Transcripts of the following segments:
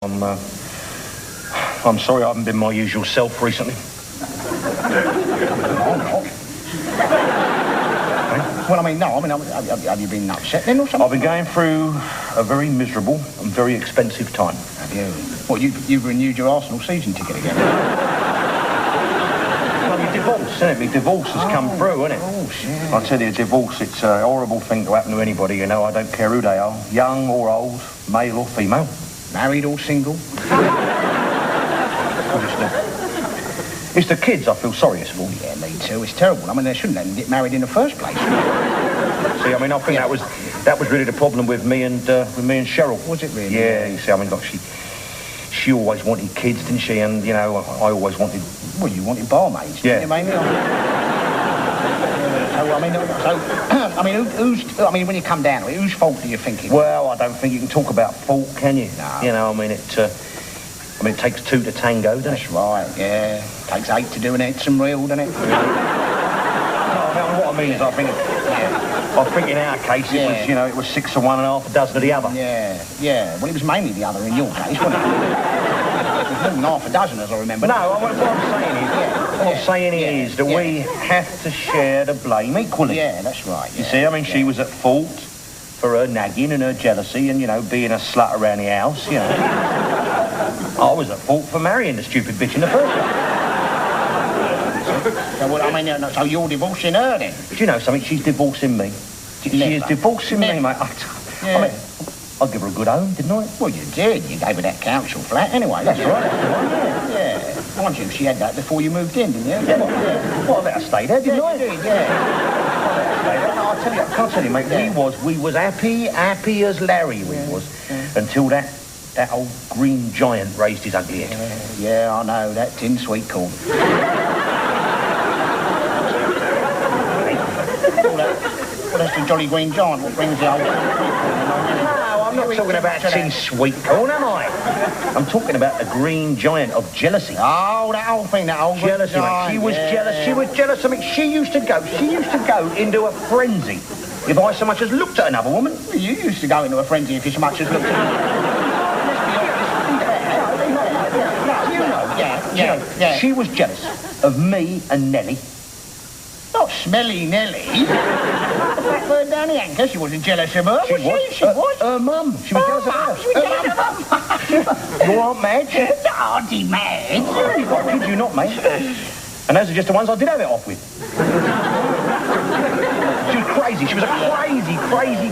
I'm sorry I haven't been my usual self recently. Well, have you been upset then or something? I've been going through a very miserable and very expensive time. Have you? What, you've renewed your Arsenal season ticket again? Well, your divorce, isn't it? My divorce has come through, isn't it? Divorce, yeah. I tell you, divorce, it's a horrible thing to happen to anybody, you know. I don't care who they are, young or old, male or female. Married or single? It's the kids I feel sorriest for. Yeah, me too. It's terrible. I mean, they shouldn't let them get married in the first place. See, I mean, I think that was really the problem with me and Cheryl. Was it really? Yeah, you see, I mean, look, she always wanted kids, didn't she? And, you know, I always wanted... Well, you wanted barmaids, yeah. didn't you, mainly? When you come down to it, whose fault do you think it was? Well, I don't think you can talk about fault, can you? No. You know, it takes two to tango, doesn't it? That's right, yeah. Takes 8 to do an handsome reel, doesn't it? No, what I mean is, I think in our case, it was 6 of one and half a dozen of the other. Yeah. Well, it was mainly the other in your case, wasn't it? It was more than half a dozen, as I remember. No, what I'm saying is that we have to share the blame equally. Yeah, that's right. You see, she was at fault for her nagging and her jealousy and, being a slut around the house, I was at fault for marrying the stupid bitch in the first place. So you're divorcing her then? Do you know something? She's divorcing me. She is divorcing me, mate. I give her a good home, didn't I? Well, you did. You gave her that council flat anyway. That's right. Yeah. Mind you, she had that before you moved in, didn't you? Yeah. Well, I let her stay there, didn't I? You did, yeah. I can't tell you, mate. Yeah. We was happy as Larry was, until that old green giant raised his ugly head. Yeah, I know, that tin sweet corn. Well, that's the jolly green giant what brings the old... No, I'm not talking about tin sweet corn, am I? I'm talking about the green giant of jealousy. Oh, that old thing, that old jealousy, mate. She was jealous. She was jealous. She used to go into a frenzy if I so much as looked at another woman. Well, you used to go into a frenzy if you so much as looked at Yeah. She was jealous of me and Nellie. Not Smelly Nellie. Blackbird down the anchor. She wasn't jealous of her. She was. Her mum. She was jealous of her. She was jealous of her. Your Aunt Madge? Auntie Madge. I kid you not, mate. And those are just the ones I did have it off with. She was crazy. She was a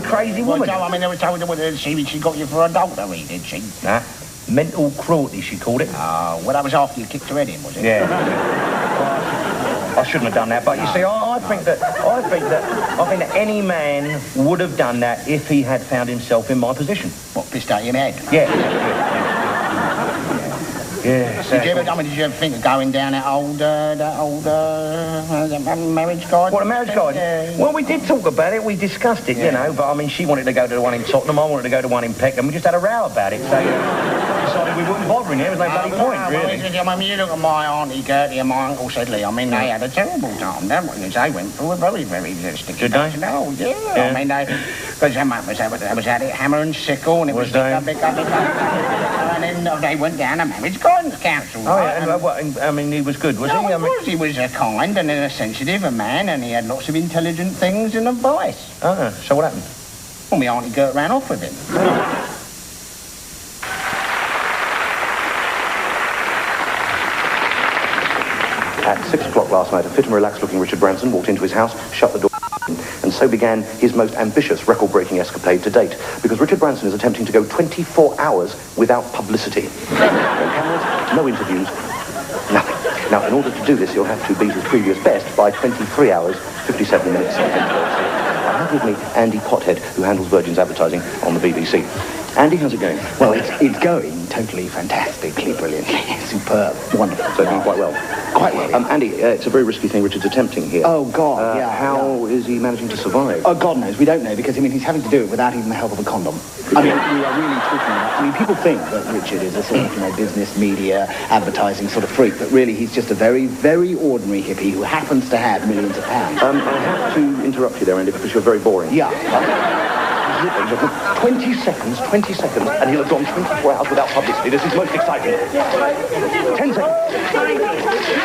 crazy woman. Well, they were told that she got you for adultery, did she? Nah. Mental cruelty, she called it. Oh, well, that was after you kicked her head in, was it? Yeah. I shouldn't have done that, but you see, I think that any man would have done that if he had found himself in my position. What, pissed out your head? Yeah. Exactly. Did you ever think of going down that old marriage guide? What, a marriage guide? Well, we did talk about it. We discussed it, but she wanted to go to the one in Tottenham. I wanted to go to one in Peckham. We just had a row about it, so decided we wouldn't bother in there. There was no bloody point, really. You look at my Auntie Gertie and my Uncle Sedley. They had a terrible time. They went through a very, very sticky Did they? Oh, yeah. Because that was at it, hammer and sickle, and it was big. And then they went down a marriage guidance council. Oh, yeah, he was good, was he? He was a kind and a sensitive man, and he had lots of intelligent things and advice. Oh, so what happened? Well, my Auntie Gert ran off with him. At 6 o'clock last night, a fit and relaxed-looking Richard Branson walked into his house, shut the door, and so began his most ambitious record-breaking escapade to date, because Richard Branson is attempting to go 24 hours without publicity. No cameras, no interviews, nothing. Now, in order to do this, he'll have to beat his previous best by 23 hours, 57 minutes. I have with me Andy Pothead, who handles Virgin's advertising on the BBC. Andy, how's it going? Well, it's going totally fantastically, brilliantly, superb, wonderful. So doing quite well. Quite well. Andy, it's a very risky thing Richard's attempting here. Oh, God, How is he managing to survive? Oh, God knows. We don't know, because, he's having to do it without even the help of a condom. We are really talking about... people think that Richard is a sort of, business, media, advertising sort of freak, but really he's just a very, very ordinary hippie who happens to have millions of pounds. I have to interrupt you there, Andy, because you're very boring. Yeah. 20 seconds, and he'll have gone 24 hours without publicity. This is most exciting. 10 seconds.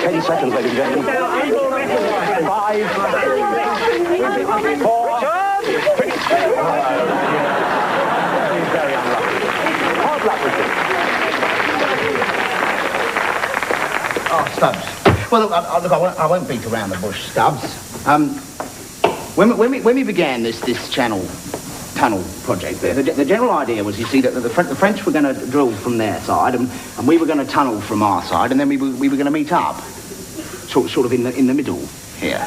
10 seconds, ladies and gentlemen. 5, 4, 3. He's very unlucky. Hard luck with him. Oh, Stubbs. Well, look, I won't beat around the bush, Stubbs. When we began this tunnel project, the general idea was, you see, that the French were going to drill from their side, and we were going to tunnel from our side, and then we were going to meet up, sort of in the middle here.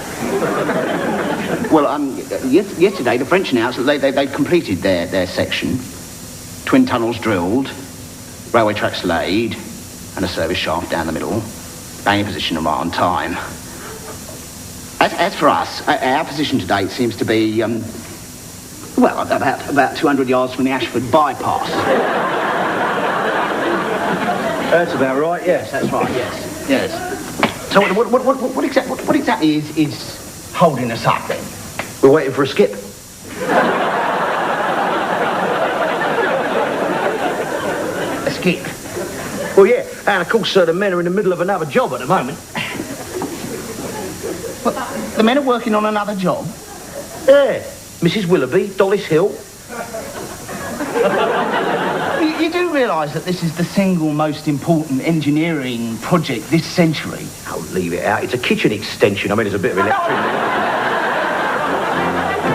Well, yesterday the French announced that they'd completed their section, twin tunnels drilled, railway tracks laid, and a service shaft down the middle, bang in position and right on time. As for us, our position to date seems to be, well, about 200 yards from the Ashford bypass. That's about right, yes. That's right, yes. So what exactly is holding us up then? We're waiting for a skip. A skip? Well, yeah, and of course the men are in the middle of another job at the moment. What, the men are working on another job? Yeah, Mrs. Willoughby, Dollis Hill. You do realise that this is the single most important engineering project this century? Oh, leave it out. It's a kitchen extension. I mean, there's a bit of electricity.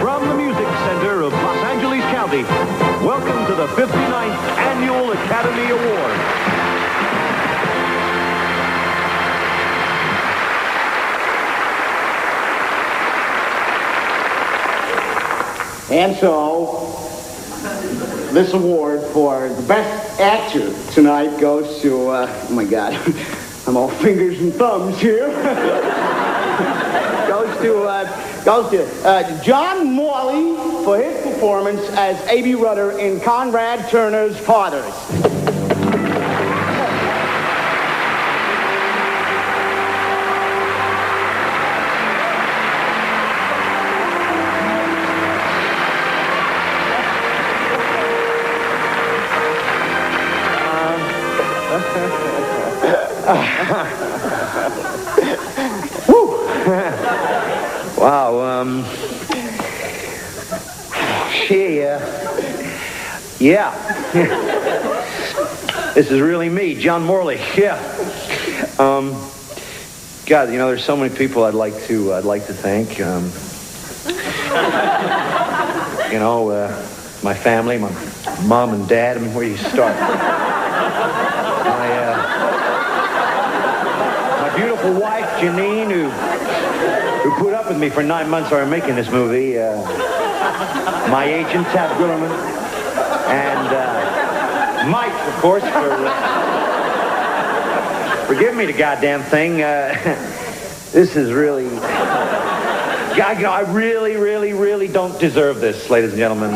From the Music Center of Los Angeles County, welcome to the 59th Annual Academy Award. And so, this award for the best actor tonight goes to, oh my God, I'm all fingers and thumbs here. goes to John Morley for his performance as A.B. Rudder in Conrad Turner's Fathers. Wow, yeah. This is really me, John Morley, yeah. God, you know, there's so many people I'd like to thank. You know, my family, my mom and dad. I mean, where do you start? My beautiful wife, Janine, who put up with me for 9 months while we were making this movie. My agent, Tab Gillerman, and Mike, of course, for giving me the goddamn thing. This is really... I really don't deserve this, ladies and gentlemen.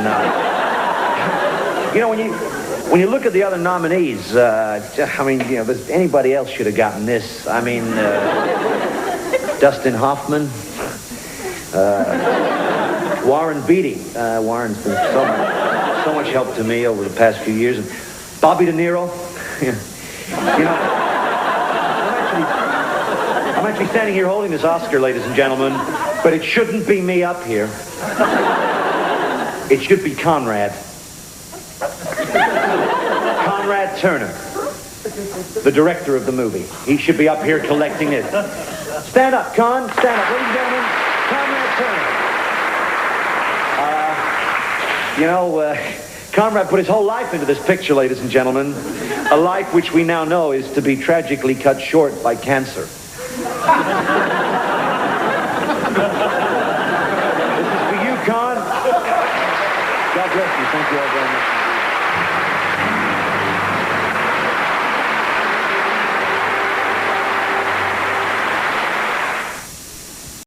You know, when you look at the other nominees, I mean, you know, anybody else should have gotten this. I mean, Dustin Hoffman, Warren Beatty. Warren's been so much help to me over the past few years. And Bobby De Niro. You know, I'm actually standing here holding this Oscar, ladies and gentlemen, but it shouldn't be me up here. It should be Conrad. Conrad Turner, the director of the movie. He should be up here collecting it. Stand up, Con. Stand up. Ladies and gentlemen, Conrad Turner. You know, Conrad put his whole life into this picture, ladies and gentlemen. A life which we now know is to be tragically cut short by cancer. This is for you, Con. God bless you. Thank you all very much.